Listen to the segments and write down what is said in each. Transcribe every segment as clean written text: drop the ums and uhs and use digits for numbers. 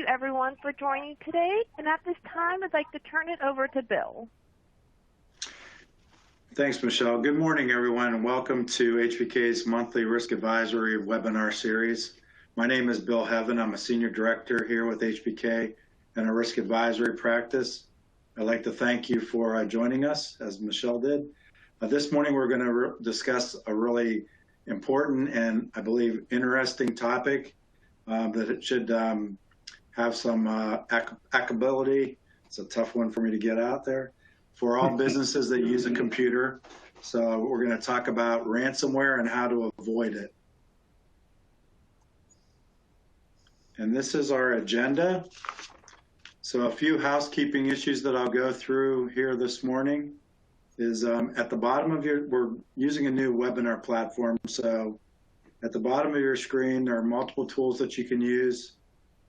you everyone for joining today. And at this time, I'd like to turn it over to Bill. Thanks, Michelle. Good morning, everyone, and welcome to HBK's monthly risk advisory webinar series. My name is Bill Heaven. I'm a senior director here with HBK and our risk advisory practice. I'd like to thank you for joining us, as Michelle did. This morning, we're going to discuss a really important and, I believe, interesting topic that it should have some applicability. It's a tough one for me to get out there. For all businesses that use a computer. So we're going to talk about ransomware and how to avoid it. And this is our agenda. So a few housekeeping issues that I'll go through here this morning is at the bottom of we're using a new webinar platform. So at the bottom of your screen, there are multiple tools that you can use.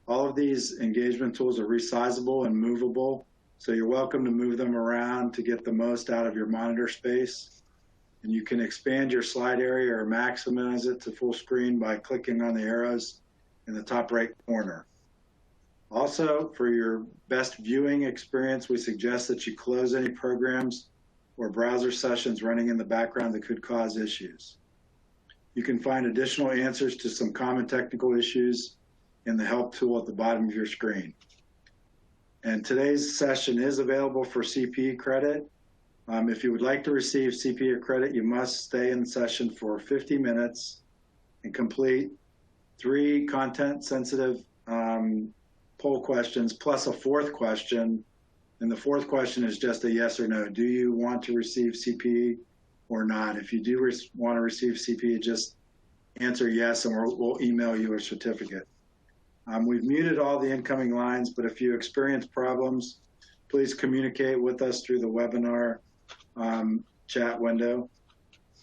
All of these engagement tools are resizable and movable. So you're welcome to move them around to get the most out of your monitor space. And you can expand your slide area or maximize it to full screen by clicking on the arrows in the top right corner. Also, for your best viewing experience, we suggest that you close any programs or browser sessions running in the background that could cause issues. You can find additional answers to some common technical issues in the help tool at the bottom of your screen. And today's session is available for CPE credit. If you would like to receive CPE credit, you must stay in session for 50 minutes and complete 3 content-sensitive poll questions plus a 4th question. And the 4th question is just a yes or no. Do you want to receive CPE or not? If you do want to receive CPE, just answer yes, and we'll email you a certificate. We've muted all the incoming lines, but if you experience problems, please communicate with us through the webinar chat window.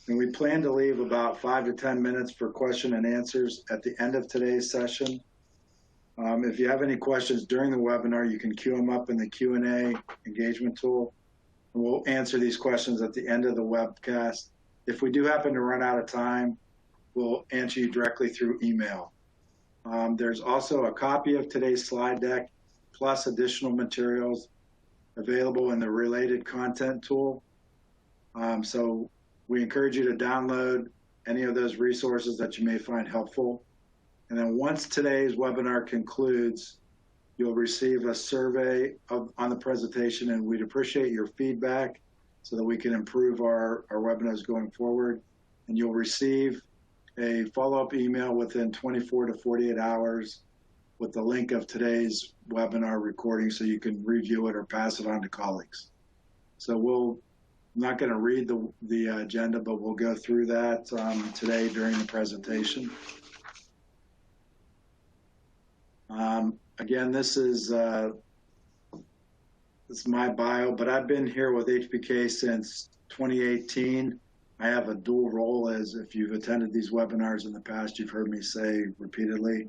And we plan to leave about 5 to 10 minutes for question and answers at the end of today's session. If you have any questions during the webinar, you can queue them up in the Q&A engagement tool. And we'll answer these questions at the end of the webcast. If we do happen to run out of time, we'll answer you directly through email. There's also a copy of today's slide deck plus additional materials available in the related content tool. So we encourage you to download any of those resources that you may find helpful. And then once today's webinar concludes, you'll receive a survey on the presentation, and we'd appreciate your feedback so that we can improve our webinars going forward. And you'll receive a follow-up email within 24 to 48 hours with the link of today's webinar recording so you can review it or pass it on to colleagues. So I'm not going to read the agenda, but we'll go through that today during the presentation. Again, this is my bio, but I've been here with HBK since 2018. I have a dual role, as if you've attended these webinars in the past, you've heard me say repeatedly.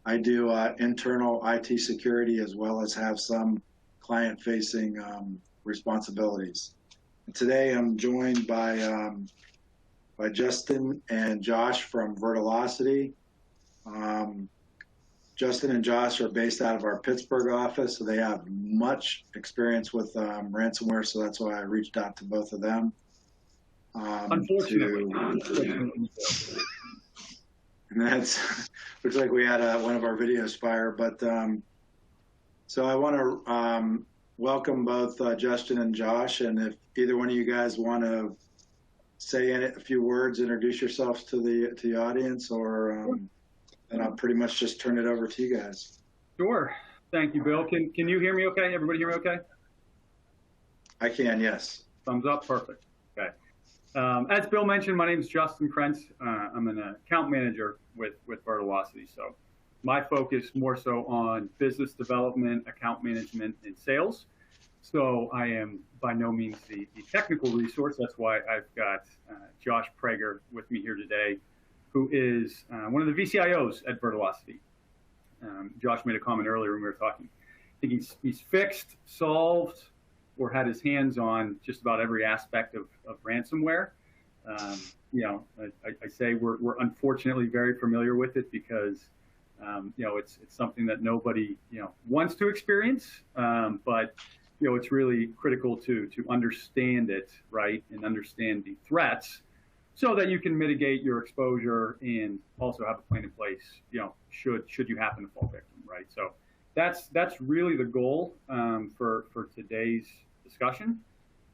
I do internal IT security as well as have some client-facing responsibilities. And today I'm joined by Justin and Josh from Vertilocity. Justin and Josh are based out of our Pittsburgh office, so they have much experience with ransomware, so that's why I reached out to both of them. Unfortunately. And that's, looks like we had one of our videos fire, but so I want to welcome both Justin and Josh, and if either one of you guys want to say a few words, introduce yourselves to the audience, or and I'll pretty much just turn it over to you guys. Sure. Thank you, Bill. Can you hear me okay? Everybody hear me okay? I can, yes. Thumbs up, perfect. Okay. As Bill mentioned, my name is Justin Krentz. I'm an account manager with Vertilocity. So my focus more so on business development, account management, and sales. So I am by no means the technical resource. That's why I've got Josh Prager with me here today, who is one of the VCIOs at Vertilocity. Josh made a comment earlier when we were talking. I think he's fixed, solved, or had his hands on just about every aspect of ransomware. You know, I say we're unfortunately very familiar with it because It's something that nobody, wants to experience, but, it's really critical to understand it, right, and understand the threats so that you can mitigate your exposure and also have a plan in place, should you happen to fall victim, right? So that's really the goal for today's discussion,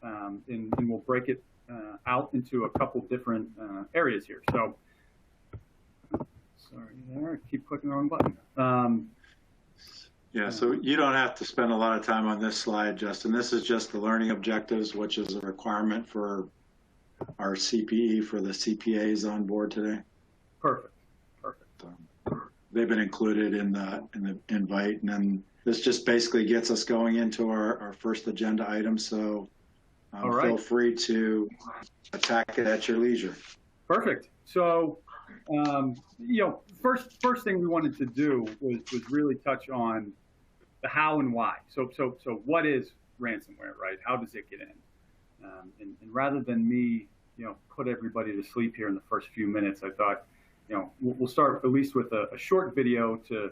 and we'll break it out into a couple different areas here. So, sorry there, I keep clicking the wrong button. Yeah, so you don't have to spend a lot of time on this slide, Justin. This is just the learning objectives, which is a requirement for our CPE for the CPAs on board today. Perfect. They've been included in the invite, and then this just basically gets us going into our first agenda item. So feel free to attack it at your leisure. Perfect. So, first thing we wanted to do was really touch on the how and why. So what is ransomware, right? How does it get in? And rather than me, put everybody to sleep here in the first few minutes, I thought, we'll start at least with a short video to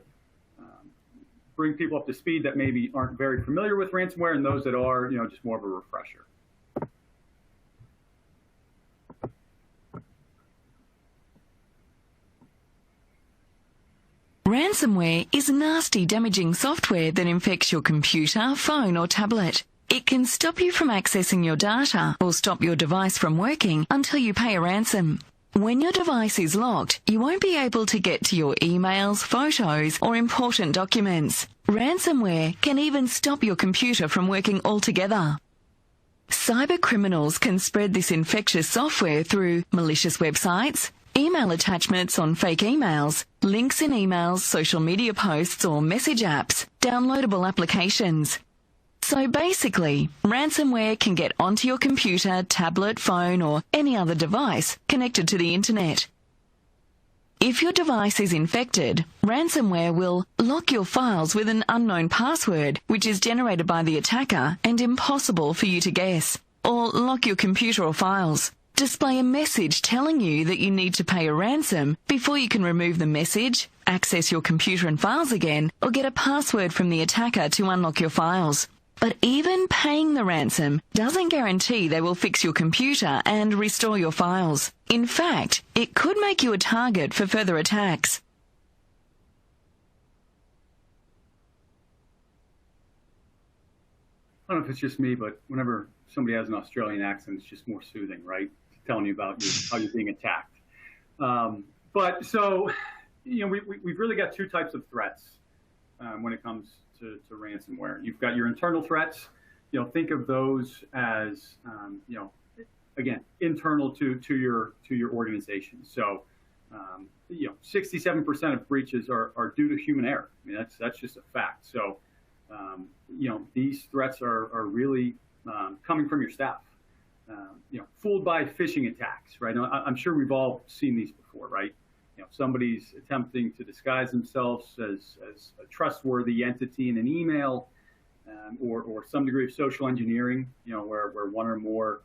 bring people up to speed that maybe aren't very familiar with ransomware, and those that are, just more of a refresher. Ransomware is nasty, damaging software that infects your computer, phone or tablet. It can stop you from accessing your data or stop your device from working until you pay a ransom. When your device is locked, you won't be able to get to your emails, photos or important documents. Ransomware can even stop your computer from working altogether. Cyber criminals can spread this infectious software through malicious websites, email attachments on fake emails, links in emails, social media posts or message apps, downloadable applications. So basically, ransomware can get onto your computer, tablet, phone or any other device connected to the internet. If your device is infected, ransomware will lock your files with an unknown password, which is generated by the attacker and impossible for you to guess, or lock your computer or files. Display a message telling you that you need to pay a ransom before you can remove the message, access your computer and files again, or get a password from the attacker to unlock your files. But even paying the ransom doesn't guarantee they will fix your computer and restore your files. In fact, it could make you a target for further attacks. I don't know if it's just me, but whenever somebody has an Australian accent, it's just more soothing, right? Telling you about how you're being attacked. But so, we've really got two types of threats when it comes to ransomware. You've got your internal threats. Think of those as, again, internal to your organization. So, 67% of breaches are due to human error. I mean, that's just a fact. So, these threats are really coming from your staff. Fooled by phishing attacks, right? I'm sure we've all seen these before, right? Somebody's attempting to disguise themselves as a trustworthy entity in an email, or some degree of social engineering, where one or more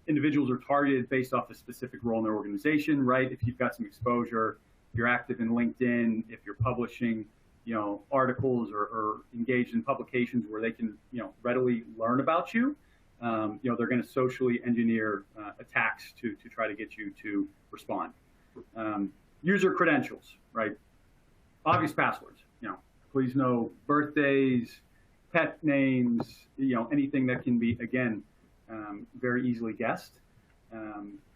individuals are targeted based off a specific role in their organization, right? If you've got some exposure, you're active in LinkedIn, if you're publishing, articles or engaged in publications where they can, readily learn about you, they're going to socially engineer attacks to try to get you to respond. User credentials, right? Obvious passwords, please know birthdays, pet names, anything that can be, again, very easily guessed.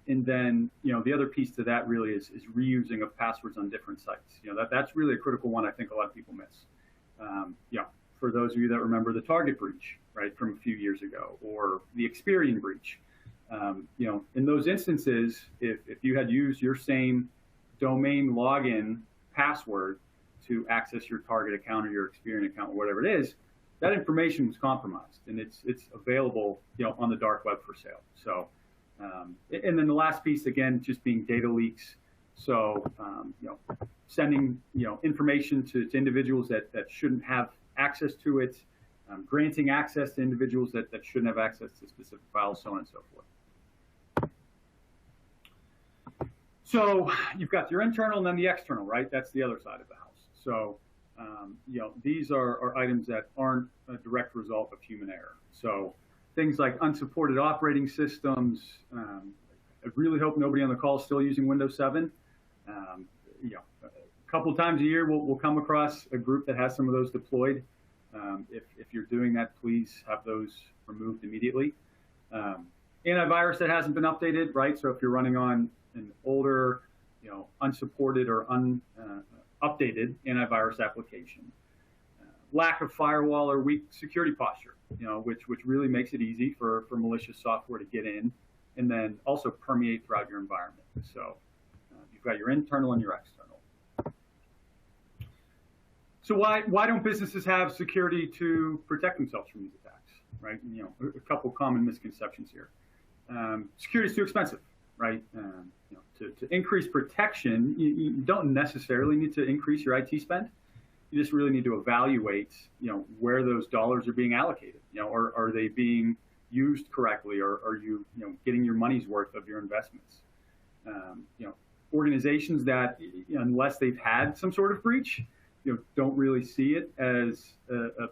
And then, the other piece to that really is reusing of passwords on different sites. That's really a critical one I think a lot of people miss. For those of you that remember the Target breach, right, from a few years ago, or the Experian breach, in those instances, if you had used your same domain login password to access your Target account or your Experian account or whatever it is, that information was compromised, and it's available, on the dark web for sale. So, and then the last piece, again, just being data leaks. So, sending, information to individuals that shouldn't have access to it, granting access to individuals that shouldn't have access to specific files, so on and so forth. So you've got your internal and then the external, right? That's the other side of the house. So, these are items that aren't a direct result of human error. So things like unsupported operating systems. I really hope nobody on the call is still using Windows 7. A couple of times a year, we'll come across a group that has some of those deployed. If you're doing that, please have those removed immediately. Antivirus that hasn't been updated, right? So if you're running on an older, unsupported or updated antivirus application. Lack of firewall or weak security posture, which really makes it easy for malicious software to get in and then also permeate throughout your environment. So you've got your internal and your external. So why don't businesses have security to protect themselves from these attacks, right? A couple common misconceptions here. Security is too expensive, right? To increase protection, you don't necessarily need to increase your IT spend. You just really need to evaluate, where those dollars are being allocated. Are they being used correctly, or are you, getting your money's worth of your investments? Organizations that, unless they've had some sort of breach, don't really see it as a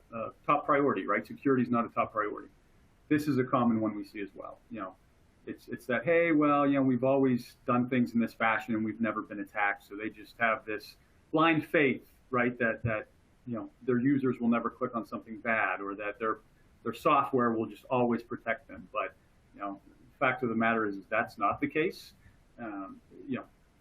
top priority, right? Security is not a top priority. This is a common one we see as well. It's that, hey, well, we've always done things in this fashion and we've never been attacked, so they just have this blind faith, right, that their users will never click on something bad, or that their software will just always protect them. But the fact of the matter is that's not the case.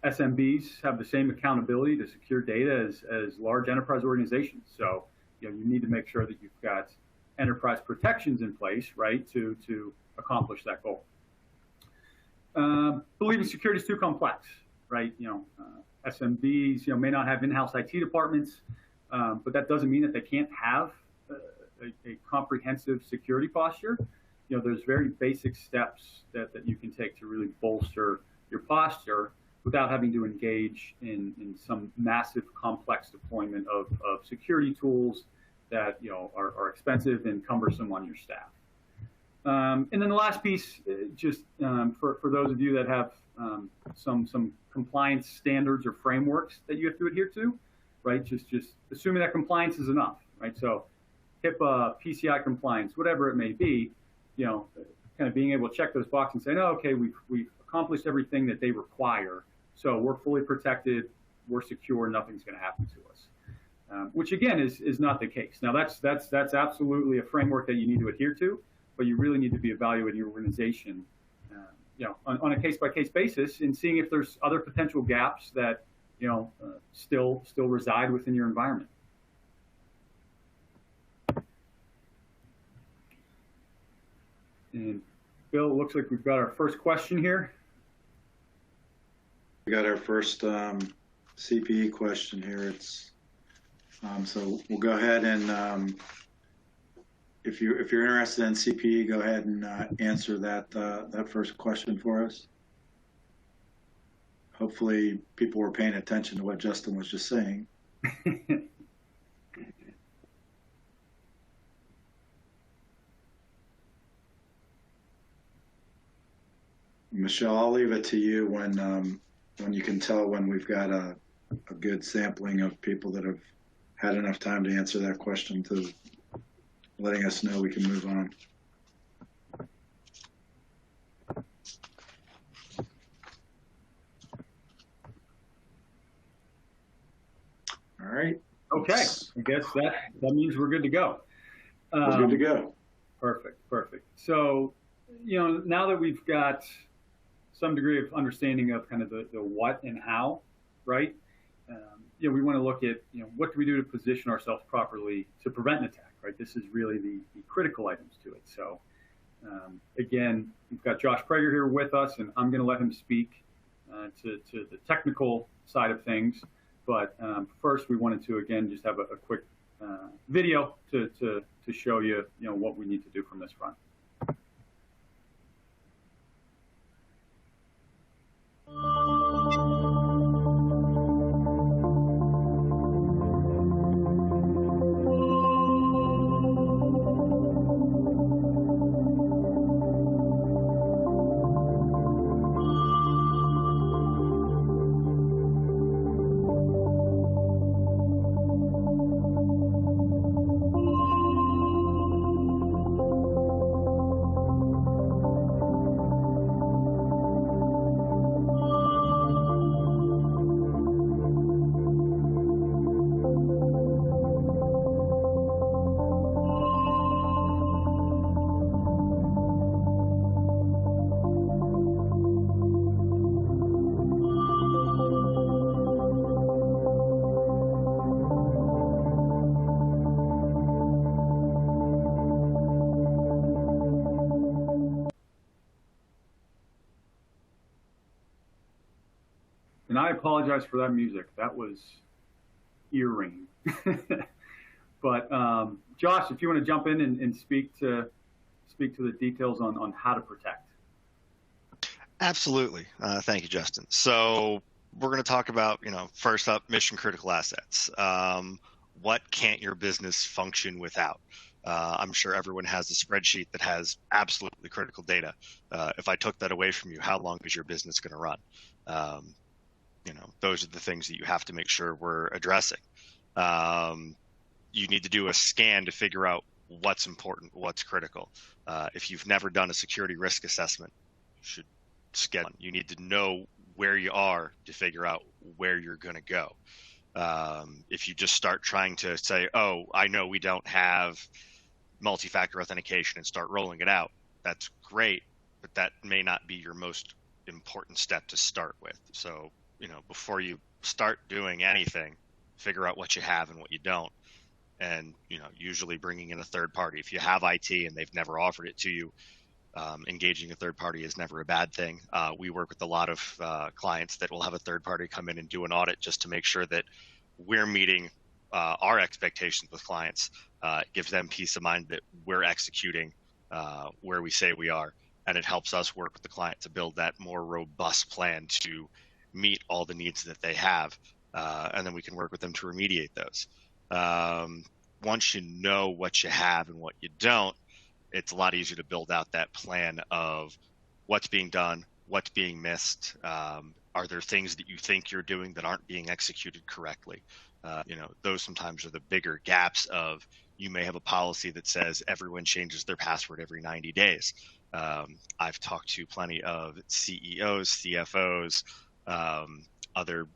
SMBs have the same accountability to secure data as large enterprise organizations. So you need to make sure that you've got enterprise protections in place, right, to accomplish that goal. Believing security is too complex, right? SMBs, may not have in-house IT departments, but that doesn't mean that they can't have a comprehensive security posture. There's very basic steps that you can take to really bolster your posture without having to engage in some massive, complex deployment of security tools that are expensive and cumbersome on your staff. And then the last piece, just for those of you that have some compliance standards or frameworks that you have to adhere to, right? Just assuming that compliance is enough, right? So HIPAA, PCI compliance, whatever it may be, kind of being able to check those boxes and say, no, okay, we've accomplished everything that they require, so we're fully protected, we're secure, nothing's going to happen to us. Which again is not the case. Now that's absolutely a framework that you need to adhere to, but you really need to be evaluating your organization, on a case-by-case basis and seeing if there's other potential gaps that, still reside within your environment. And Bill, it looks like we've got our first question here. We got our first CPE question here. It's so we'll go ahead and if you're interested in CPE, go ahead and answer that first question for us. Hopefully, people were paying attention to what Justin was just saying. Michelle, I'll leave it to you when you can tell when we've got a good sampling of people that have had enough time to answer that question to letting us know we can move on. All right. Okay. I guess that means we're good to go. We're good to go. Perfect. So, now that we've got some degree of understanding of kind of the what and how, right? We want to look at, what do we do to position ourselves properly to prevent an attack, right? This is really the critical items to it. So, again, we've got Josh Prager here with us, and I'm going to let him speak to the technical side of things. But first, we wanted to, again, just have a quick video to show you, what we need to do from this front. And I apologize for that music. That was earring. But Josh, if you want to jump in and speak to the details on how to protect. Absolutely. Thank you, Justin. So we're going to talk about, first up, mission critical assets. What can't your business function without? I'm sure everyone has a spreadsheet that has absolutely critical data. If I took that away from you, how long is your business going to run? Those are the things that you have to make sure we're addressing. You need to do a scan to figure out what's important, what's critical. If you've never done a security risk assessment, you should get one. You need to know where you are to figure out where you're going to go. If you just start trying to say, oh, I know we don't have multi-factor authentication and start rolling it out, that's great, but that may not be your most important step to start with. So, before you start doing anything, figure out what you have and what you don't. And, usually bringing in a third party. If you have IT and they've never offered it to you, engaging a third party is never a bad thing. We work with a lot of clients that will have a third party come in and do an audit just to make sure that we're meeting our expectations with clients. It gives them peace of mind that we're executing where we say we are, and it helps us work with the client to build that more robust plan to meet all the needs that they have, and then we can work with them to remediate those. Once you know what you have and what you don't, it's a lot easier to build out that plan of what's being done, what's being missed. Are there things that you think you're doing that aren't being executed correctly? Those sometimes are the bigger gaps of, you may have a policy that says everyone changes their password every 90 days. I've talked to plenty of CEOs, CFOs, other,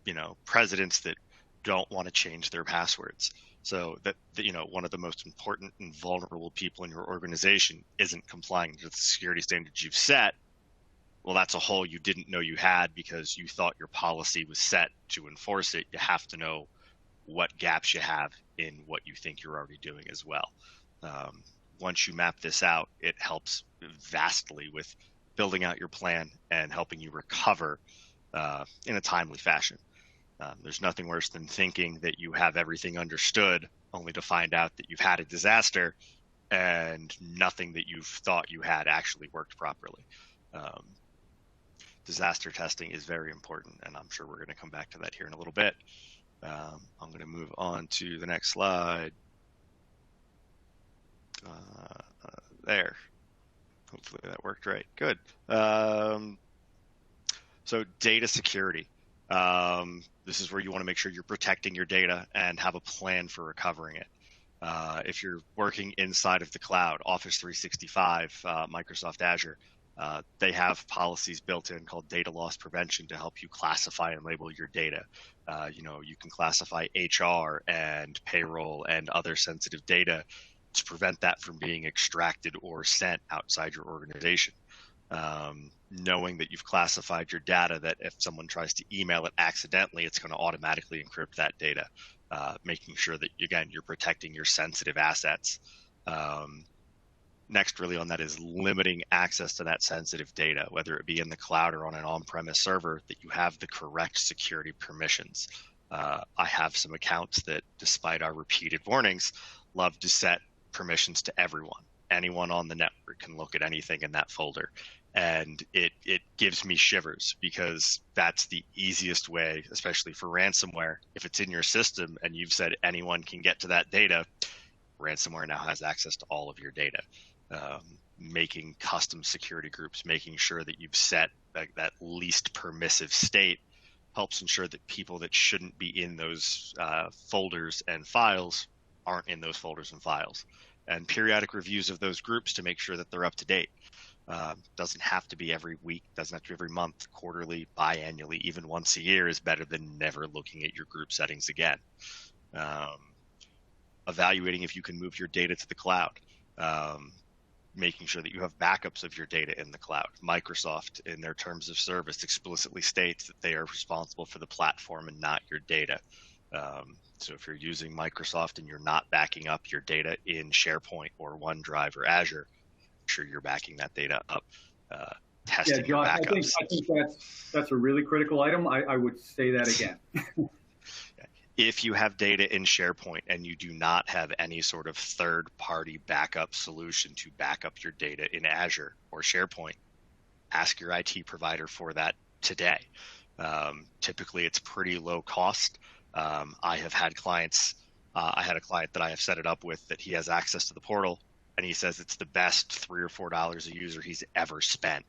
presidents that don't want to change their passwords. So that, one of the most important and vulnerable people in your organization isn't complying to the security standards you've set. Well, that's a hole you didn't know you had because you thought your policy was set to enforce it. You have to know what gaps you have in what you think you're already doing as well. Once you map this out, it helps vastly with building out your plan and helping you recover in a timely fashion. There's nothing worse than thinking that you have everything understood only to find out that you've had a disaster and nothing that you've thought you had actually worked properly. Disaster testing is very important, and I'm sure we're going to come back to that here in a little bit. I'm going to move on to the next slide. There. Hopefully that worked right. Good. So data security. This is where you want to make sure you're protecting your data and have a plan for recovering it. If you're working inside of the cloud, Office 365, Microsoft Azure, they have policies built in called data loss prevention to help you classify and label your data. You can classify HR and payroll and other sensitive data to prevent that from being extracted or sent outside your organization. Knowing that you've classified your data, that if someone tries to email it accidentally, it's going to automatically encrypt that data, making sure that, again, you're protecting your sensitive assets. Next, really on that is limiting access to that sensitive data, whether it be in the cloud or on an on-premise server, that you have the correct security permissions. I have some accounts that, despite our repeated warnings, love to set permissions to everyone. Anyone on the network can look at anything in that folder. And it gives me shivers, because that's the easiest way, especially for ransomware. If it's in your system and you've said anyone can get to that data, ransomware now has access to all of your data. Making custom security groups, making sure that you've set that least permissive state helps ensure that people that shouldn't be in those folders and files aren't in those folders and files. And periodic reviews of those groups to make sure that they're up to date. Doesn't have to be every week, doesn't have to be every month, quarterly, biannually, even once a year is better than never looking at your group settings again. Evaluating if you can move your data to the cloud. Making sure that you have backups of your data in the cloud. Microsoft, in their terms of service, explicitly states that they are responsible for the platform and not your data. So if you're using Microsoft and you're not backing up your data in SharePoint or OneDrive or Azure, sure you're backing that data up. testing Josh, your backups. I think that's a really critical item. I would say that again. If you have data in SharePoint and you do not have any sort of third-party backup solution to back up your data in Azure or SharePoint, ask your IT provider for that today. Typically, it's pretty low cost. I have had clients, I had a client that I have set it up with that he has access to the portal, and he says it's the best $3 or $4 a user he's ever spent,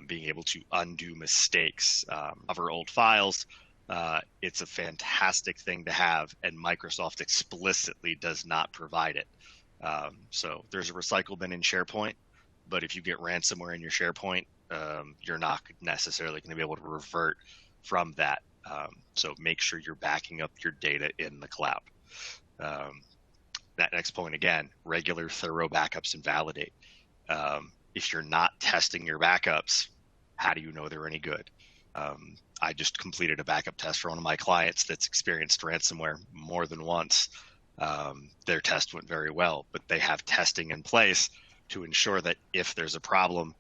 being able to undo mistakes, cover old files. It's a fantastic thing to have, and Microsoft explicitly does not provide it. So there's a recycle bin in SharePoint, but if you get ransomware in your SharePoint, you're not necessarily going to be able to revert from that. So make sure you're backing up your data in the cloud. That next point, again, regular thorough backups and validate. If you're not testing your backups, how do you know they're any good? I just completed a backup test for one of my clients that's experienced ransomware more than once. Their test went very well, but they have testing in place to ensure that if there's a problem,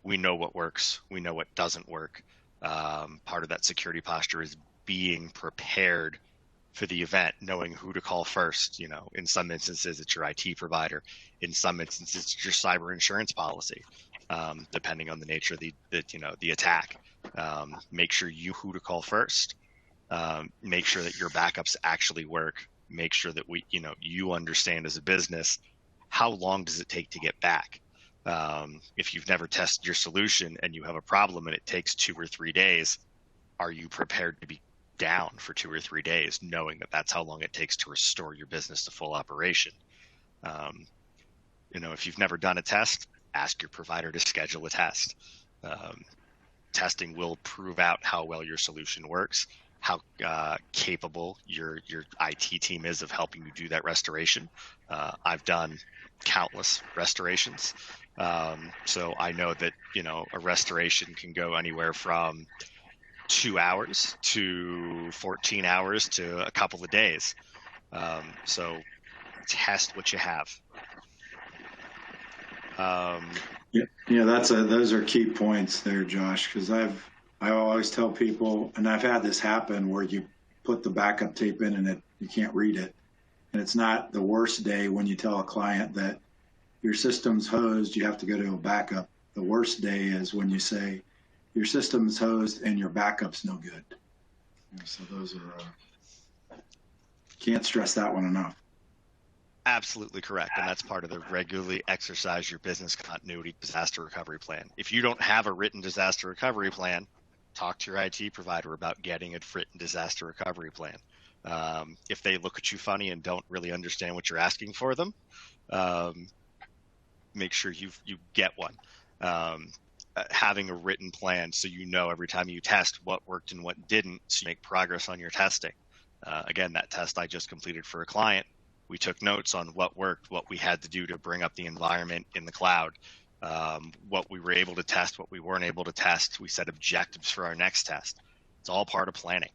we know what works, we know what doesn't work. Part of that security posture is being prepared for the event, knowing who to call first. You know, in some instances, it's your IT provider. In some instances, it's your cyber insurance policy, depending on the nature of the attack. Make sure who to call first. Make sure that your backups actually work. Make sure that you understand as a business, how long does it take to get back? If you've never tested your solution and you have a problem and it takes 2 or 3 days, are you prepared to be down for 2 or 3 days, knowing that that's how long it takes to restore your business to full operation? If you've never done a test, ask your provider to schedule a test. Testing will prove out how well your solution works, how capable your IT team is of helping you do that restoration. I've done countless restorations. So I know that, a restoration can go anywhere from 2 hours to 14 hours to a couple of days. So test what you have. Those are key points there, Josh, because I always tell people, and I've had this happen where you put the backup tape in and you can't read it. And it's not the worst day when you tell a client that your system's hosed, you have to go to a backup. The worst day is when you say your system's hosed and your backup's no good. So those are, can't stress that one enough. Absolutely correct. And that's part of the regularly exercise your business continuity disaster recovery plan. If you don't have a written disaster recovery plan, talk to your IT provider about getting a written disaster recovery plan. If they look at you funny and don't really understand what you're asking for them, make sure you get one. Having a written plan so you know every time you test what worked and what didn't, so you make progress on your testing. Again, that test I just completed for a client, we took notes on what worked, what we had to do to bring up the environment in the cloud, what we were able to test, what we weren't able to test. We set objectives for our next test. It's all part of planning.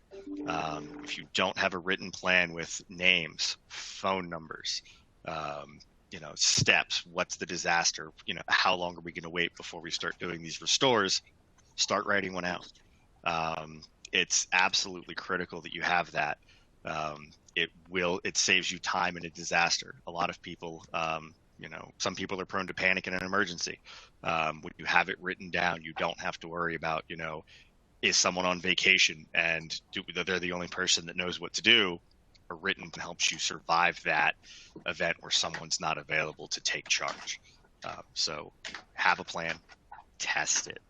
If you don't have a written plan with names, phone numbers, steps, what's the disaster, how long are we going to wait before we start doing these restores, start writing one out. It's absolutely critical that you have that. It saves you time in a disaster. A lot of people, some people are prone to panic in an emergency. When you have it written down, you don't have to worry about, is someone on vacation and they're the only person that knows what to do. A written helps you survive that event where someone's not available to take charge. So have a plan, test it.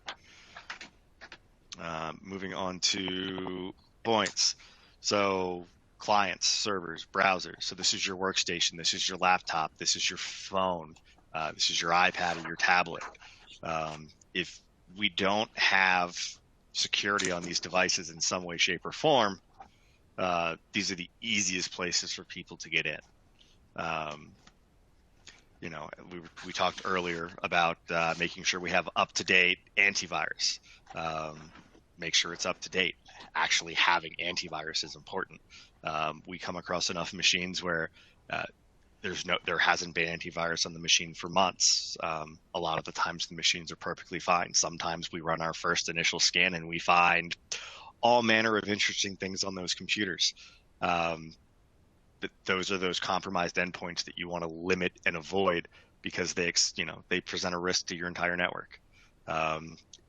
Moving on to points. So clients, servers, browsers. So this is your workstation. This is your laptop. This is your phone. This is your iPad or your tablet. If we don't have security on these devices in some way, shape, or form, these are the easiest places for people to get in. We talked earlier about making sure we have up-to-date antivirus. Make sure it's up to date. Actually having antivirus is important. We come across enough machines where there hasn't been antivirus on the machine for months. A lot of the times the machines are perfectly fine. Sometimes we run our first initial scan and we find all manner of interesting things on those computers. But those are those compromised endpoints that you want to limit and avoid because they present a risk to your entire network.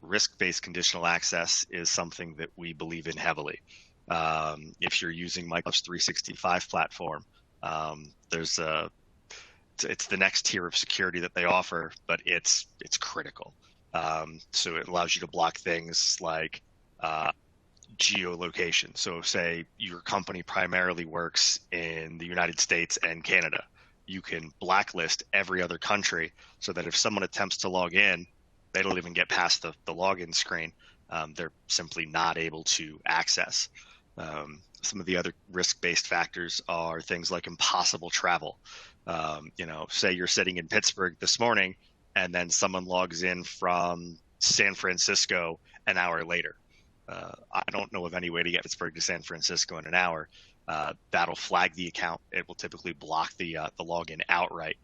Risk-based conditional access is something that we believe in heavily. If you're using Microsoft's 365 platform, it's the next tier of security that they offer, but it's critical. So it allows you to block things like geolocation. So say your company primarily works in the United States and Canada, you can blacklist every other country so that if someone attempts to log in, they don't even get past the login screen. They're simply not able to access. Some of the other risk-based factors are things like impossible travel. Say you're sitting in Pittsburgh this morning and then someone logs in from San Francisco an hour later. I don't know of any way to get Pittsburgh to San Francisco in an hour. That'll flag the account. It will typically block the login outright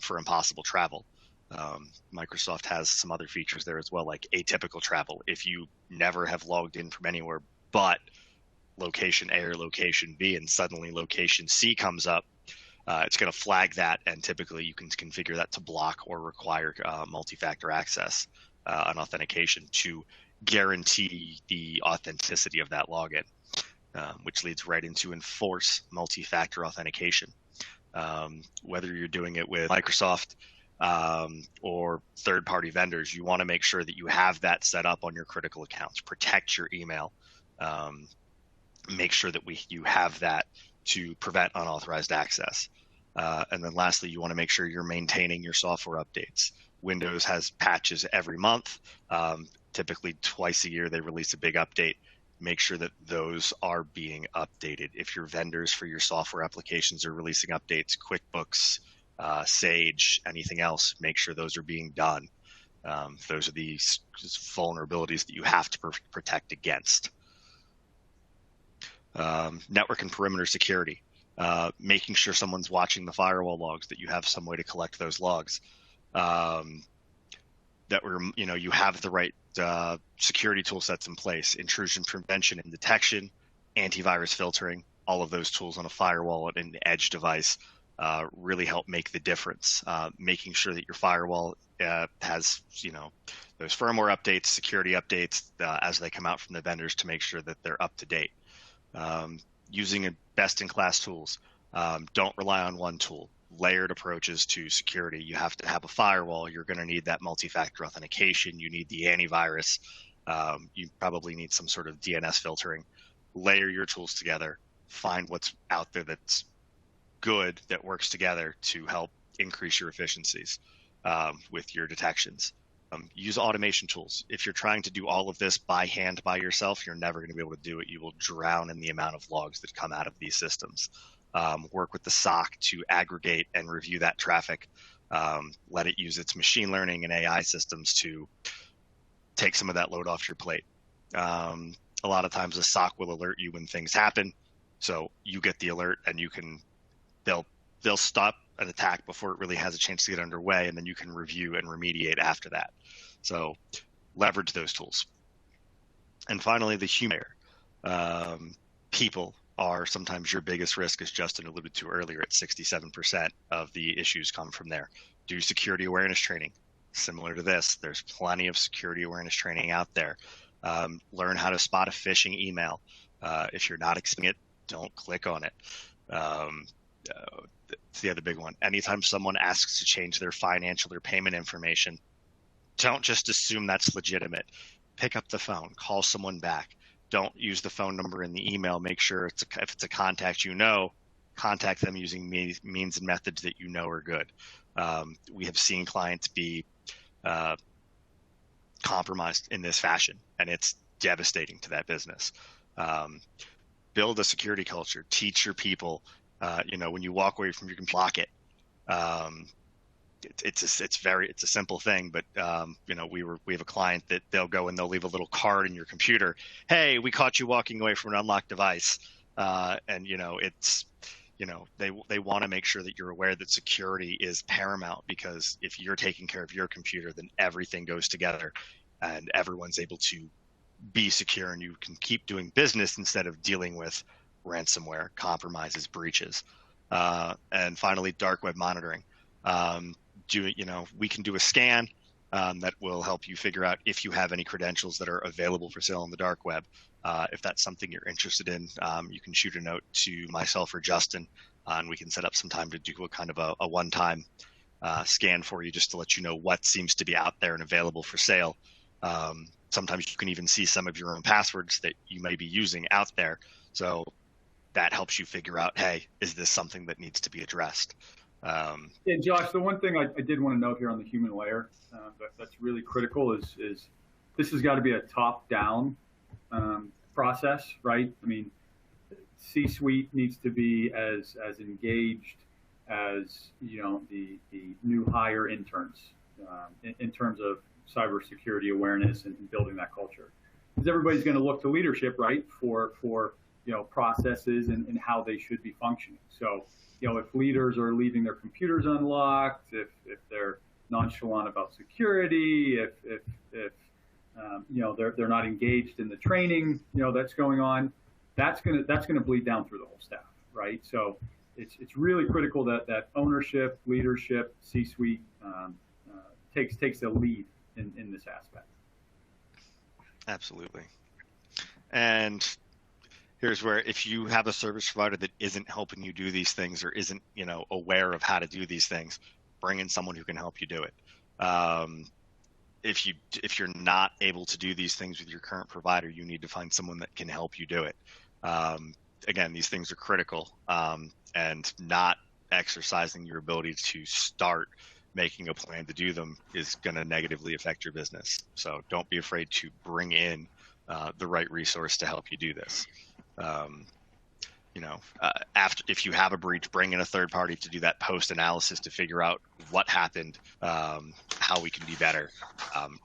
for impossible travel. Microsoft has some other features there as well, like atypical travel. If you never have logged in from anywhere but location A or location B and suddenly location C comes up, it's going to flag that, and typically you can configure that to block or require multi-factor access and authentication to guarantee the authenticity of that login, which leads right into enforce multi-factor authentication. Whether you're doing it with Microsoft or third-party vendors, you want to make sure that you have that set up on your critical accounts. Protect your email. Make sure that you have that to prevent unauthorized access. And then lastly, you want to make sure you're maintaining your software updates. Windows has patches every month. Typically twice a year, they release a big update. Make sure that those are being updated. If your vendors for your software applications are releasing updates, QuickBooks, Sage, anything else, make sure those are being done. Those are the vulnerabilities that you have to protect against. Network and perimeter security, making sure someone's watching the firewall logs, that you have some way to collect those logs, you have the right security tool sets in place, intrusion prevention and detection, antivirus filtering. All of those tools on a firewall and an edge device really help make the difference. Making sure that your firewall has those firmware updates, security updates as they come out from the vendors to make sure that they're up to date. Using best-in-class tools. Don't rely on one tool. Layered approaches to security. You have to have a firewall. You're going to need that multi-factor authentication. You need the antivirus. You probably need some sort of DNS filtering. Layer your tools together. Find what's out there that's good, that works together to help increase your efficiencies with your detections. Use automation tools. If you're trying to do all of this by hand by yourself, you're never going to be able to do it. You will drown in the amount of logs that come out of these systems. Work with the SOC to aggregate and review that traffic. Let it use its machine learning and AI systems to take some of that load off your plate. A lot of times the SOC will alert you when things happen. So you get the alert and they'll stop an attack before it really has a chance to get underway, and then you can review and remediate after that. So leverage those tools. And finally, the human layer. People are sometimes your biggest risk, as Justin alluded to earlier. At 67% of the issues come from there. Do security awareness training. Similar to this, there's plenty of security awareness training out there. Learn how to spot a phishing email. If you're not expecting it, don't click on it. It's the other big one. Anytime someone asks to change their financial or payment information, don't just assume that's legitimate. Pick up the phone, call someone back. Don't use the phone number in the email. Make sure if it's a contact contact them using means and methods that you know are good. We have seen clients be compromised in this fashion, and it's devastating to that business. Build a security culture. Teach your people. When you walk away from your computer, block it. It's a simple thing, but we have a client that they'll go and they'll leave a little card in your computer. Hey, we caught you walking away from an unlocked device. they want to make sure that you're aware that security is paramount, because if you're taking care of your computer, then everything goes together and everyone's able to be secure, and you can keep doing business instead of dealing with ransomware, compromises, breaches. And finally, dark web monitoring. We can do a scan that will help you figure out if you have any credentials that are available for sale on the dark web. If that's something you're interested in, you can shoot a note to myself or Justin, and we can set up some time to do a kind of a one-time scan for you, just to let you know what seems to be out there and available for sale. Sometimes you can even see some of your own passwords that you may be using out there. So that helps you figure out, hey, is this something that needs to be addressed? Yeah, Josh, the one thing I did want to note here on the human layer that's really critical is this has got to be a top-down process, right? I mean, C-suite needs to be as engaged as the new hire interns in terms of cybersecurity awareness and building that culture, because everybody's going to look to leadership, right, for processes and how they should be functioning. So if leaders are leaving their computers unlocked, if they're nonchalant about security, if they're not engaged in the training that's going on, that's gonna bleed down through the whole staff, right? So it's really critical that ownership, leadership, C-suite takes the lead in this aspect. Absolutely. And here's where, if you have a service provider that isn't helping you do these things, or isn't aware of how to do these things, bring in someone who can help you do it. If you're not able to do these things with your current provider, you need to find someone that can help you do it. Again, these things are critical, and not exercising your ability to start making a plan to do them is going to negatively affect your business. So don't be afraid to bring in the right resource to help you do this. If you have a breach, bring in a third party to do that post analysis to figure out what happened, how we can be better.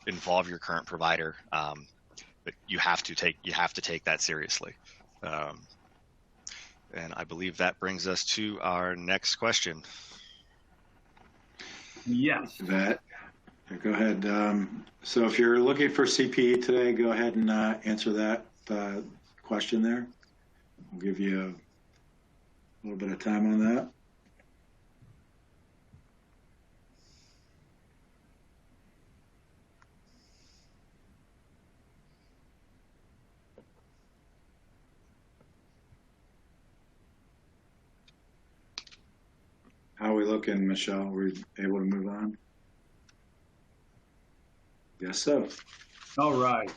Involve your current provider, but you have to take that seriously. And I believe that brings us to our next question. Yes. Go ahead. So if you're looking for CPE today, go ahead and answer that question there. We'll give you a little bit of time on that. How are we looking, Michelle? Are we able to move on? Yes, so. All right.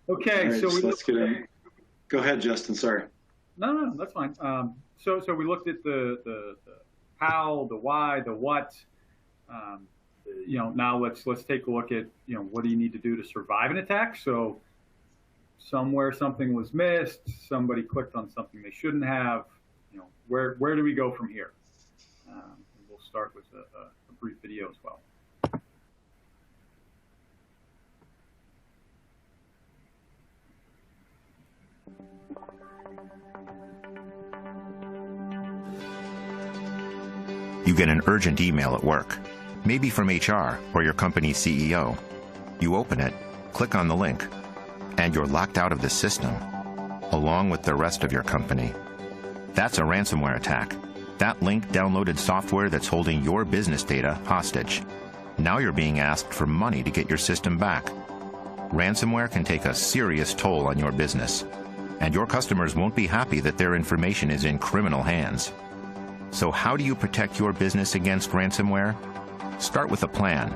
Okay, right, so let's get in. Go ahead, Justin. Sorry. No, that's fine. So we looked at the how, the why, the what. Now let's take a look at what do you need to do to survive an attack. So somewhere something was missed, somebody clicked on something they shouldn't have. Where do we go from here? We'll start with a brief video as well. You get an urgent email at work, maybe from HR or your company's CEO. You open it, click on the link, and you're locked out of the system, along with the rest of your company. That's a ransomware attack. That link downloaded software that's holding your business data hostage. Now you're being asked for money to get your system back. Ransomware can take a serious toll on your business, and your customers won't be happy that their information is in criminal hands. So how do you protect your business against ransomware? Start with a plan.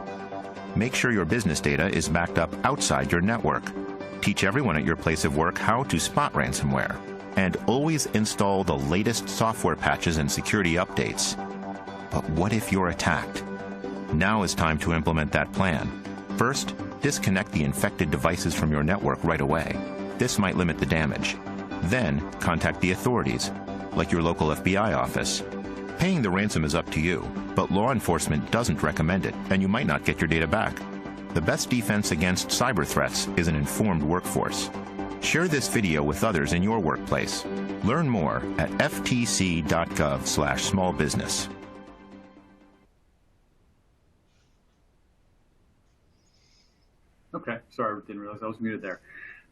Make sure your business data is backed up outside your network. Teach everyone at your place of work how to spot ransomware. And always install the latest software patches and security updates. But what if you're attacked? Now is time to implement that plan. First, disconnect the infected devices from your network right away. This might limit the damage. Then, contact the authorities, like your local FBI office. Paying the ransom is up to you, but law enforcement doesn't recommend it, and you might not get your data back. The best defense against cyber threats is an informed workforce. Share this video with others in your workplace. Learn more at ftc.gov/smallbusiness. Okay, sorry, I didn't realize I was muted there.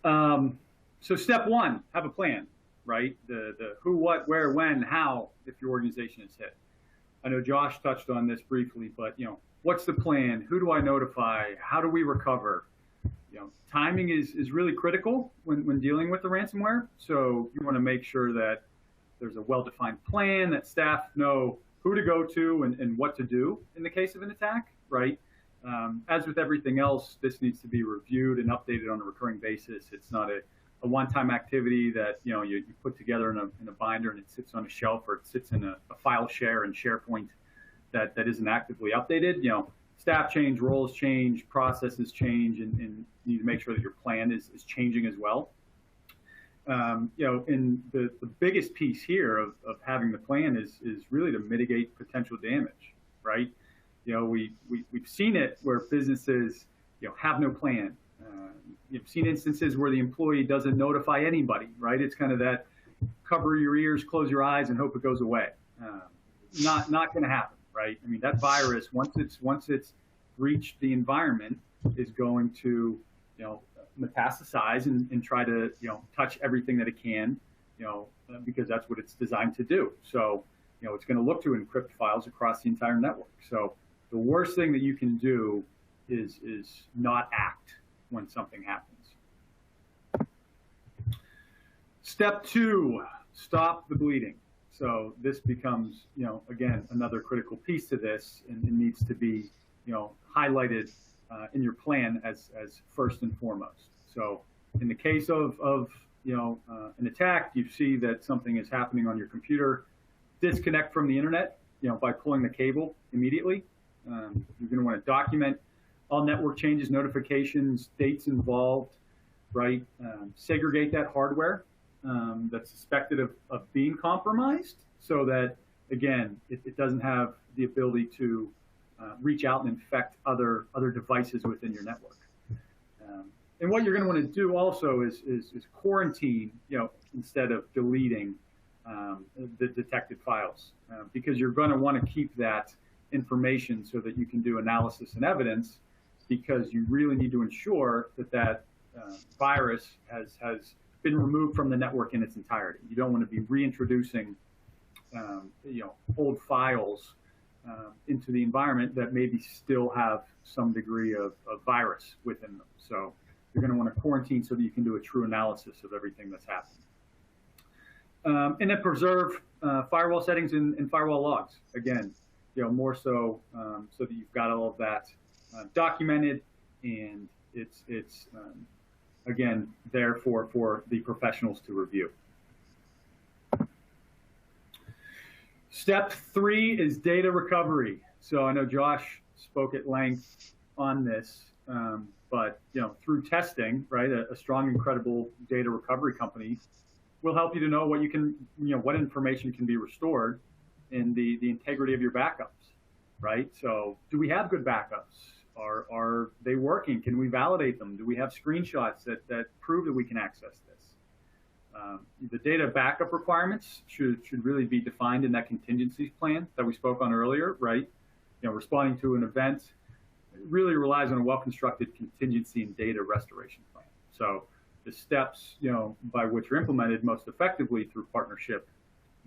So step one, have a plan, right? The who, what, where, when, how, if your organization is hit. I know Josh touched on this briefly, but what's the plan? Who do I notify? How do we recover? Timing is really critical when dealing with the ransomware. So you want to make sure that there's a well-defined plan, that staff know who to go to and what to do in the case of an attack, right? As with everything else, this needs to be reviewed and updated on a recurring basis. It's not a one-time activity that you put together in a binder and it sits on a shelf, or it sits in a file share in SharePoint that isn't actively updated. Staff change, roles change, processes change, and you need to make sure that your plan is changing as well. And the biggest piece here of having the plan is really to mitigate potential damage, right? We've seen it where businesses have no plan. You've seen instances where the employee doesn't notify anybody, right? It's kind of that cover your ears, close your eyes, and hope it goes away. Not going to happen, right? I mean, that virus, once it's reached the environment, is going to metastasize and try to touch everything that it can, because that's what it's designed to do. So it's going to look to encrypt files across the entire network. So the worst thing that you can do is not act when something happens. Step two, stop the bleeding. So this becomes, again, another critical piece to this, and it needs to be, highlighted in your plan as first and foremost. So in the case of an attack, you see that something is happening on your computer, disconnect from the internet, by pulling the cable immediately. You're going to want to document all network changes, notifications, dates involved, right? Segregate that hardware that's suspected of being compromised, so that, again, it doesn't have the ability to reach out and infect other devices within your network. And what you're going to want to do also is quarantine, instead of deleting the detected files, because you're going to want to keep that information so that you can do analysis and evidence, because you really need to ensure that virus has been removed from the network in its entirety. You don't want to be reintroducing old files into the environment that maybe still have some degree of virus within them. So you're going to want to quarantine so that you can do a true analysis of everything that's happened. And then preserve firewall settings and firewall logs. Again, more so so that you've got all of that documented, and it's again there for the professionals to review. Step three is data recovery. So I know Josh spoke at length on this, but through testing, right, a strong and credible data recovery company will help you to know what you can, what information can be restored, and the integrity of your backups, right? So do we have good backups? Are they working? Can we validate them? Do we have screenshots that prove that we can access this? The data backup requirements should really be defined in that contingencies plan that we spoke on earlier, right? Responding to an event really relies on a well-constructed contingency and data restoration plan. So the steps, by which are implemented most effectively through partnership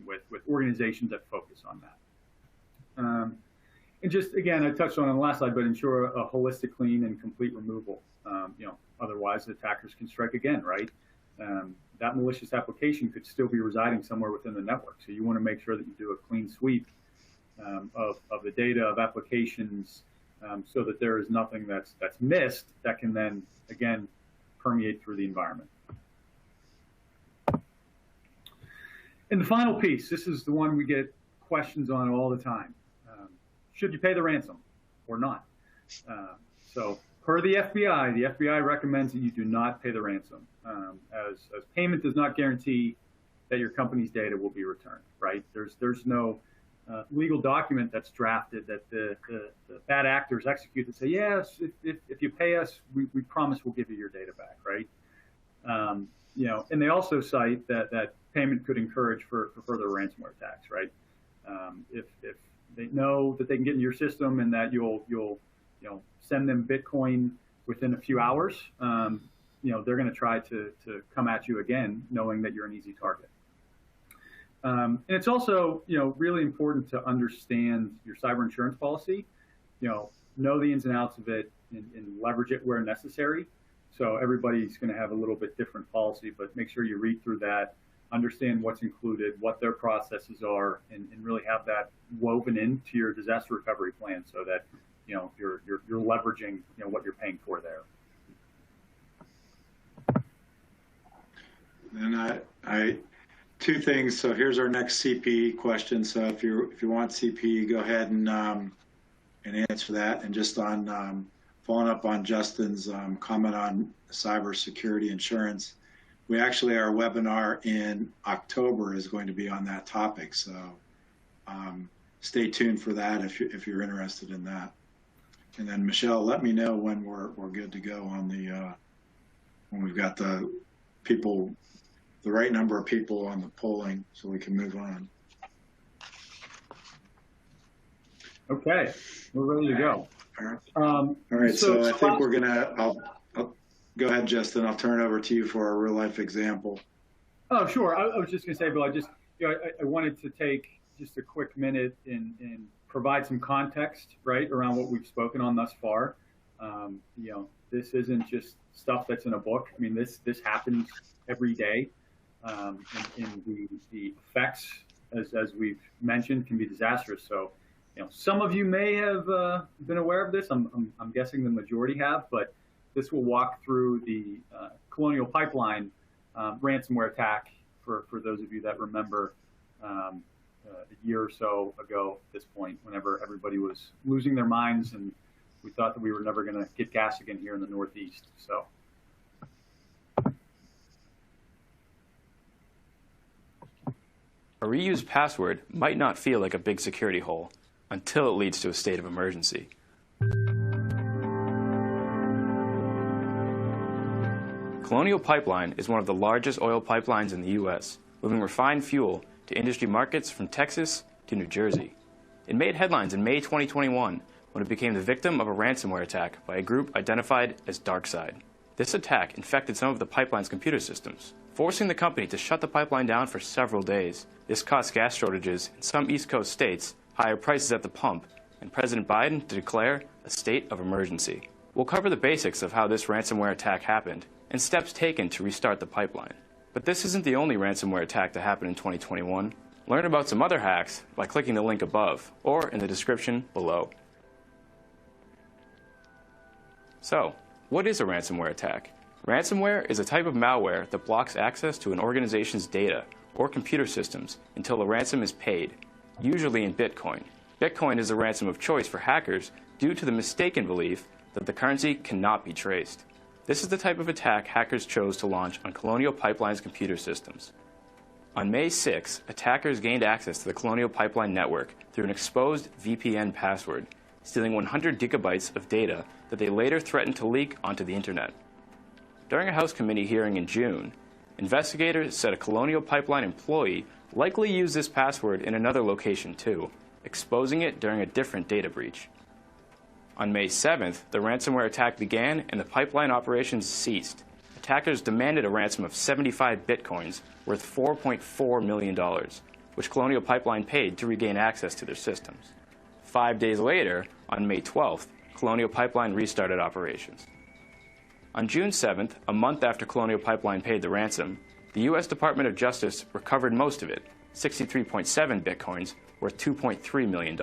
with organizations that focus on that. And just, again, I touched on it on the last slide, but ensure a holistic, clean, and complete removal. Otherwise, the attackers can strike again, right? That malicious application could still be residing somewhere within the network. So you want to make sure that you do a clean sweep of the data, of applications, so that there is nothing that's missed that can then, again, permeate through the environment. And the final piece, this is the one we get questions on all the time. Should you pay the ransom or not? So per the FBI recommends that you do not pay the ransom, as payment does not guarantee that your company's data will be returned, right? There's no legal document that's drafted that the bad actors execute that say, yes, if you pay us, we promise we'll give you your data back, right? And they also cite that payment could encourage for further ransomware attacks, right? If they know that they can get into your system and that you'll send them Bitcoin within a few hours, they're going to try to come at you again, knowing that you're an easy target. And it's also, really important to understand your cyber insurance policy, know the ins and outs of it and leverage it where necessary. So everybody's going to have a little bit different policy, but make sure you read through that, understand what's included, what their processes are, and really have that woven into your disaster recovery plan so that, you're leveraging, what you're paying for there. And I two things. So here's our next CP question. So if you want CP, go ahead and answer that. And just on following up on Justin's comment on cybersecurity insurance, we actually, our webinar in October is going to be on that topic. So stay tuned for that if you're interested in that. And then Michelle, let me know when we're good to go on the when we've got the right number of people on the polling, so we can move on. Okay, we're ready to go. All right, so I think we're gonna. I'll go ahead, Justin. I'll turn it over to you for a real life example. Oh, sure. I was just gonna say, Bill. I wanted to take just a quick minute and provide some context, right, around what we've spoken on thus far. This isn't just stuff that's in a book. I mean, this happens every day. And the effects, as we've mentioned, can be disastrous. So, some of you may have been aware of this. I'm guessing the majority have, but this will walk through the Colonial Pipeline ransomware attack for those of you that remember a year or so ago at this point, whenever everybody was losing their minds and we thought that we were never going to get gas again here in the Northeast. So. A reused password might not feel like a big security hole until it leads to a state of emergency. Colonial Pipeline is one of the largest oil pipelines in the U.S., moving refined fuel to industry markets from Texas to New Jersey. It made headlines in May 2021 when it became the victim of a ransomware attack by a group identified as DarkSide. This attack infected some of the pipeline's computer systems, forcing the company to shut the pipeline down for several days. This caused gas shortages in some East Coast states, higher prices at the pump, and President Biden to declare a state of emergency. We'll cover the basics of how this ransomware attack happened and steps taken to restart the pipeline. But this isn't the only ransomware attack that happened in 2021. Learn about some other hacks by clicking the link above or in the description below. So, what is a ransomware attack? Ransomware is a type of malware that blocks access to an organization's data or computer systems until a ransom is paid, usually in Bitcoin. Bitcoin is the ransom of choice for hackers due to the mistaken belief that the currency cannot be traced. This is the type of attack hackers chose to launch on Colonial Pipeline's computer systems. On May 6, attackers gained access to the Colonial Pipeline network through an exposed VPN password, stealing 100 gigabytes of data that they later threatened to leak onto the internet. During a House committee hearing in June, investigators said a Colonial Pipeline employee likely used this password in another location too, exposing it during a different data breach. On May 7th, the ransomware attack began and the pipeline operations ceased. Attackers demanded a ransom of 75 bitcoins worth $4.4 million, which Colonial Pipeline paid to regain access to their systems. 5 days later, on May 12th, Colonial Pipeline restarted operations. On June 7th, a month after Colonial Pipeline paid the ransom, the U.S. Department of Justice recovered most of it, 63.7 bitcoins worth $2.3 million.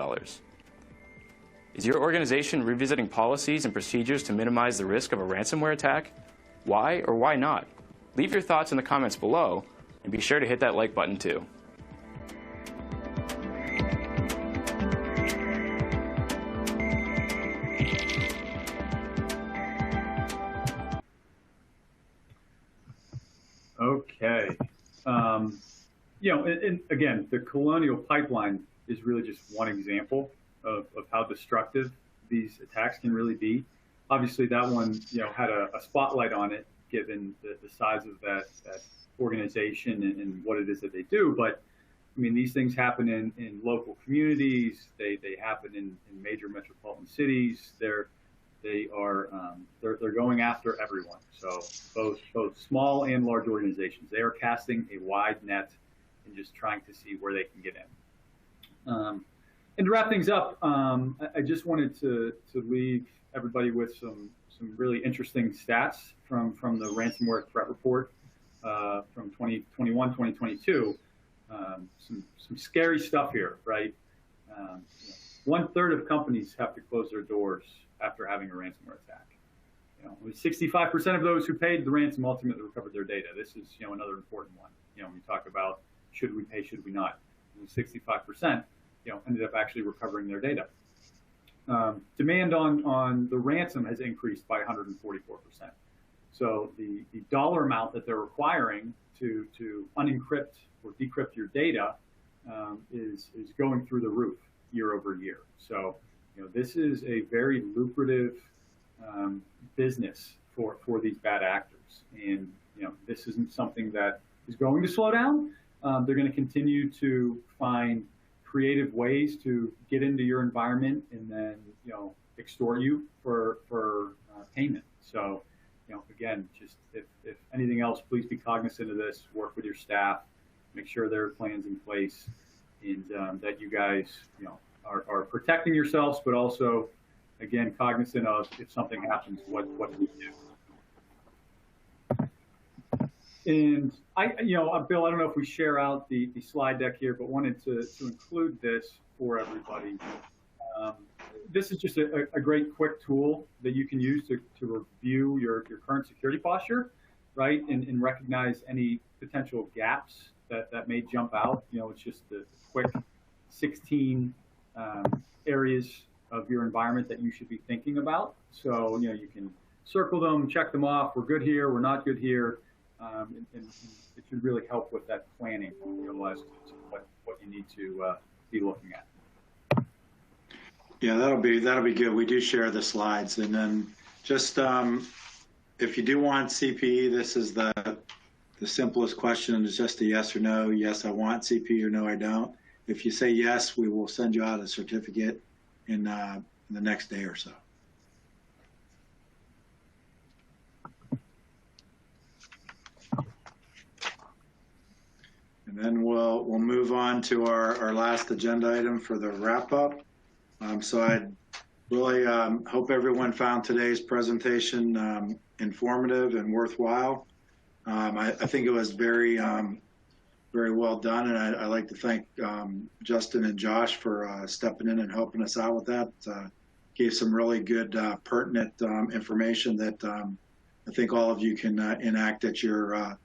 Is your organization revisiting policies and procedures to minimize the risk of a ransomware attack? Why or why not? Leave your thoughts in the comments below, and be sure to hit that like button too. Okay. And again, the Colonial Pipeline is really just one example of how destructive these attacks can really be. Obviously, that one, had a spotlight on it given the size of that organization and what it is that they do. But I mean, these things happen in local communities. They happen in major metropolitan cities. They're going after everyone. So both small and large organizations, they are casting a wide net and just trying to see where they can get in. And to wrap things up, I just wanted to leave everybody with some really interesting stats from the ransomware threat report from 2021, 2022. Some scary stuff here, right? 1/3 of companies have to close their doors after having a ransomware attack. 65% of those who paid the ransom ultimately recovered their data. This is another important one. When we talk about should we pay, should we not, 65% ended up actually recovering their data. Demand on the ransom has increased by 144%. So the dollar amount that they're requiring to unencrypt or decrypt your data is going through the roof year over year. So this is a very lucrative business for these bad actors, and this isn't something that is going to slow down. They're going to continue to find creative ways to get into your environment and then extort you for payment. So again, just if anything else, please be cognizant of this. Work with your staff, make sure there are plans in place, and that you guys are protecting yourselves, but also again cognizant of if something happens, what do we do? And Bill, I don't know if we share out the slide deck here, but wanted to include this for everybody. This is just a great quick tool that you can use to review your current security posture, right? And recognize any potential gaps that may jump out. It's just the quick 16 areas of your environment that you should be thinking about. So, you can circle them, check them off. We're good here, we're not good here. And it should really help with that planning, realize what you need to be looking at. Yeah, that'll be good. We do share the slides, and then just if you do want CPE, this is the simplest question. It's just a yes or no. Yes, I want CPE, or no, I don't. If you say yes, we will send you out a certificate in the next day or so. And then we'll move on to our last agenda item for the wrap up. So I really hope everyone found today's presentation informative and worthwhile. I think it was very well done, and I'd like to thank Justin and Josh for stepping in and helping us out with that. Gave some really good pertinent information that I think all of you can enact at your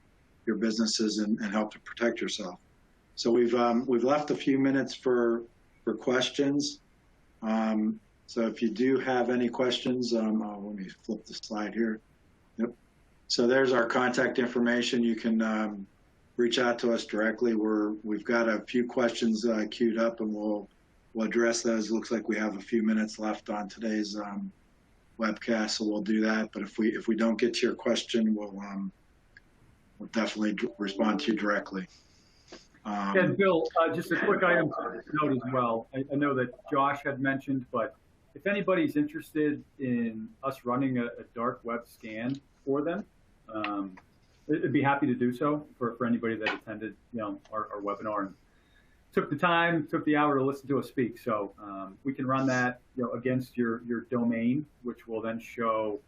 businesses and help to protect yourself. So we've left a few minutes for questions. So if you do have any questions, let me flip the slide here. Yep. So there's our contact information. You can reach out to us directly. We've got a few questions queued up, and we'll address those. It looks like we have a few minutes left on today's webcast, so we'll do that. But if we don't get to your question, we'll definitely respond to you directly. And Bill, just a quick item to note as well. I know that Josh had mentioned, but if anybody's interested in us running a dark web scan for them, I'd be happy to do so for anybody that attended our webinar and took the hour to listen to us speak. So we can run that against your domain, which will then show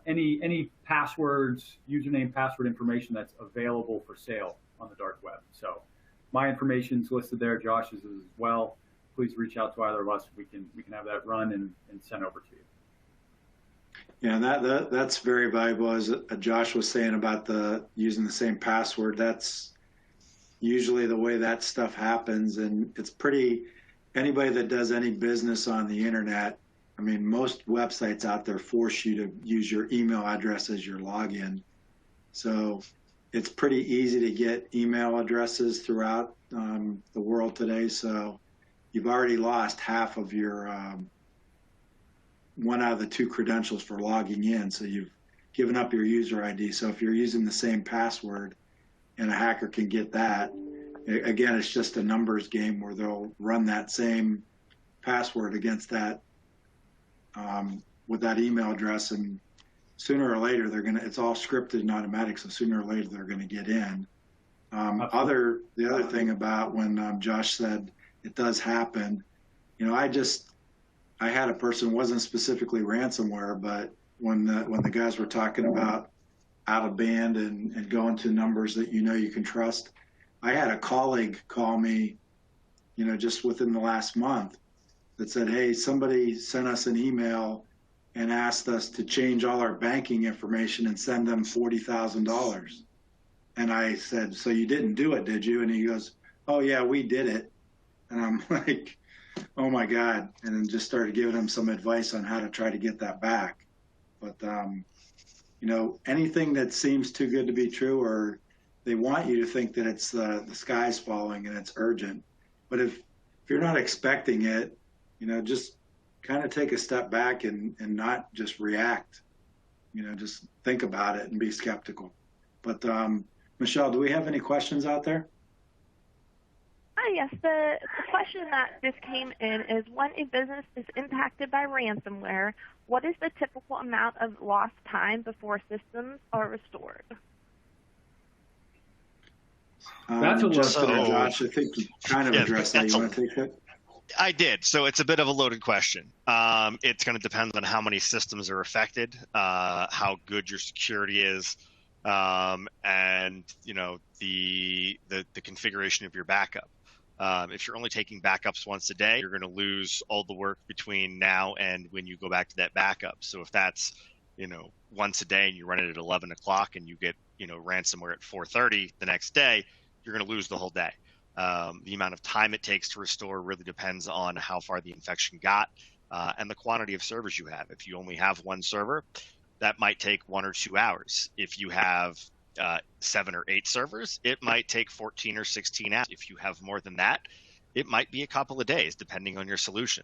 any passwords, username, password information that's available for sale on the dark web. So my information's listed there, Josh's as well. Please reach out to either of us. We can have that run and sent over to you. Yeah, that's very valuable. As Josh was saying about using the same password, that's usually the way that stuff happens, and it's anybody that does any business on the internet. I mean, most websites out there force you to use your email address as your login. So it's pretty easy to get email addresses throughout the world today. So you've already lost half of your one out of the two credentials for logging in. So giving up your user ID. So if you're using the same password and a hacker can get that, again, it's just a numbers game where they'll run that same password against that with that email address, and sooner or later it's all scripted and automatic, so sooner or later they're gonna get in. The other thing about when Josh said it does happen, I had a person, wasn't specifically ransomware, but when the guys were talking about out of band and going to numbers that you can trust, I had a colleague call me, just within the last month that said, hey, somebody sent us an email and asked us to change all our banking information and send them $40,000. And I said, so you didn't do it, did you? And he goes, oh yeah, we did it. And I'm like, oh my God. And then just started giving him some advice on how to try to get that back. But, anything that seems too good to be true, or they want you to think that it's the sky's falling and it's urgent. But if you're not expecting it, just kind of take a step back and not just react, just think about it and be skeptical. But Michelle, do we have any questions out there? Yes, the question that just came in is, when a business is impacted by ransomware, what is the typical amount of lost time before systems are restored? That's a Justin or Josh, I think you kind of addressed that. You want to take that? I did. So it's a bit of a loaded question. It's going to depend on how many systems are affected, how good your security is, and the configuration of your backup. If you're only taking backups once a day, you're going to lose all the work between now and when you go back to that backup. So if that's once a day and you run it at 11 o'clock and you get ransomware at 4:30 the next day, you're going to lose the whole day. The amount of time it takes to restore really depends on how far the infection got and the quantity of servers you have. If you only have one server, that might take 1 or 2 hours. If you have 7 or 8 servers, it might take 14 or 16 hours. If you have more than that, it might be a couple of days, depending on your solution.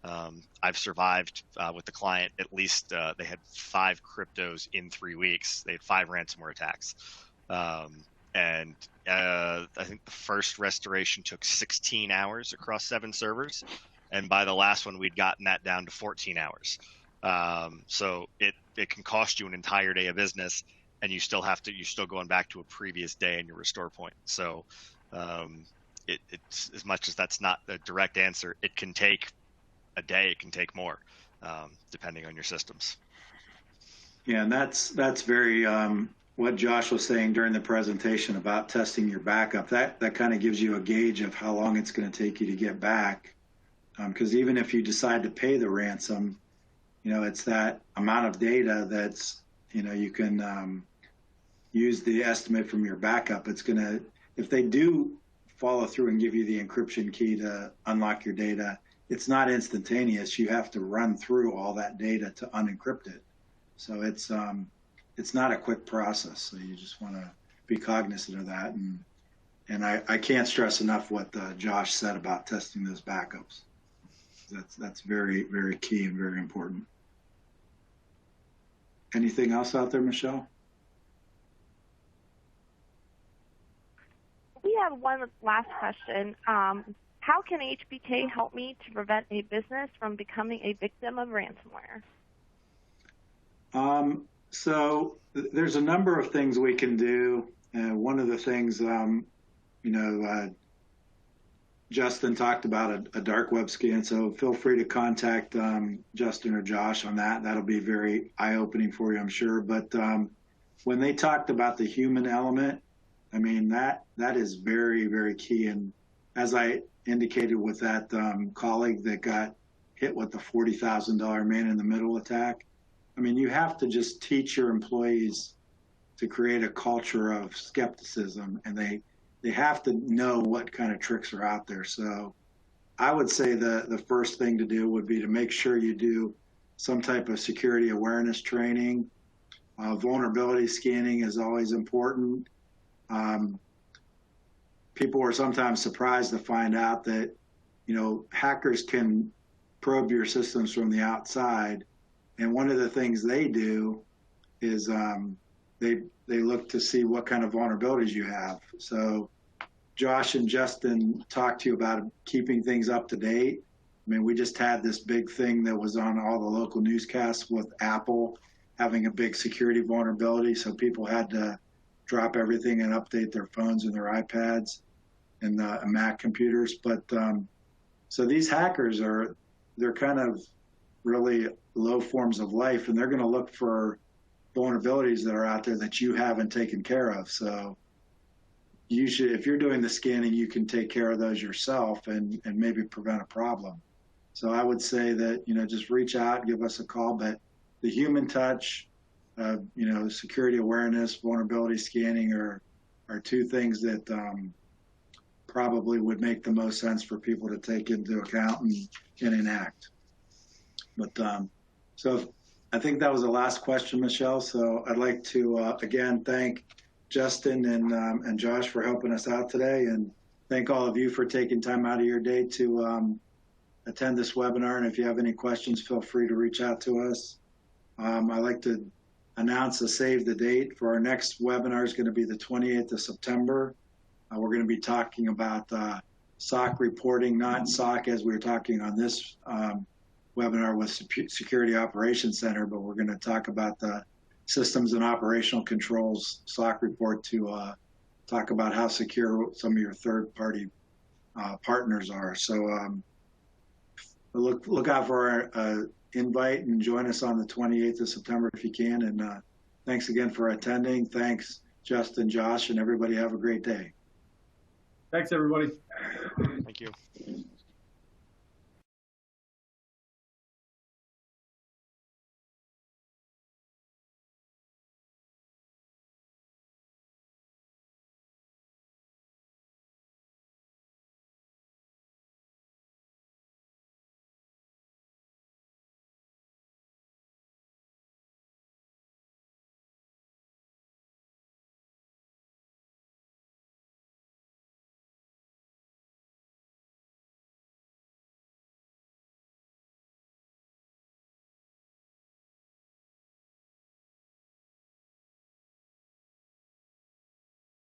I've survived with the client, at least they had 5 cryptos in 3 weeks. They had 5 ransomware attacks. And I think the first restoration took 16 hours across 7 servers. And by the last one, we'd gotten that down to 14 hours. So it can cost you an entire day of business, and you're still going back to a previous day in your restore point. So it's as much as that's not a direct answer, it can take a day, it can take more, depending on your systems. Yeah, and that's very what Josh was saying during the presentation about testing your backup. That kind of gives you a gauge of how long it's going to take you to get back. Because even if you decide to pay the ransom, it's that amount of data that's, you can use the estimate from your backup. It's going to, if they do follow through and give you the encryption key to unlock your data, it's not instantaneous. You have to run through all that data to unencrypt it. So it's not a quick process. So you just want to be cognizant of that. And I can't stress enough what Josh said about testing those backups. That's very, very key and very important. Anything else out there, Michelle? We have one last question. How can HBK help me to prevent a business from becoming a victim of ransomware? So there's a number of things we can do. One of the things, Justin talked about a dark web scan, so feel free to contact Justin or Josh on that. That'll be very eye-opening for you, I'm sure. But when they talked about the human element, I mean, that is very, very key. And as I indicated with that colleague that got hit with the $40,000 man-in-the-middle attack, I mean, you have to just teach your employees to create a culture of skepticism, and they have to know what kind of tricks are out there. So I would say the first thing to do would be to make sure you do some type of security awareness training. Vulnerability scanning is always important. People are sometimes surprised to find out that, hackers can probe your systems from the outside. And one of the things they do is they look to see what kind of vulnerabilities you have. So Josh and Justin talked to you about keeping things up to date. I mean, we just had this big thing that was on all the local newscasts with Apple having a big security vulnerability. So people had to drop everything and update their phones and their iPads and Mac computers. But so these hackers they're kind of really low forms of life, and they're going to look for vulnerabilities that are out there that you haven't taken care of. So you should, if you're doing the scanning, you can take care of those yourself and maybe prevent a problem. So I would say that, just reach out, give us a call, but the human touch, security awareness, vulnerability scanning are two things that probably would make the most sense for people to take into account and enact. But so I think that was the last question, Michelle. So I'd like to, again, thank Justin and Josh for helping us out today, and thank all of you for taking time out of your day to attend this webinar. And if you have any questions, feel free to reach out to us. I'd like to announce a save the date for our next webinar is going to be the 28th of September. We're going to be talking about SOC reporting, not SOC as we were talking on this webinar with Security Operations Center, but we're going to talk about the systems and operational controls SOC report to talk about how secure some of your third-party partners are. So look out for our invite and join us on the 28th of September if you can. And thanks again for attending. Thanks, Justin, Josh, and everybody. Have a great day. Thanks, everybody. Thank you.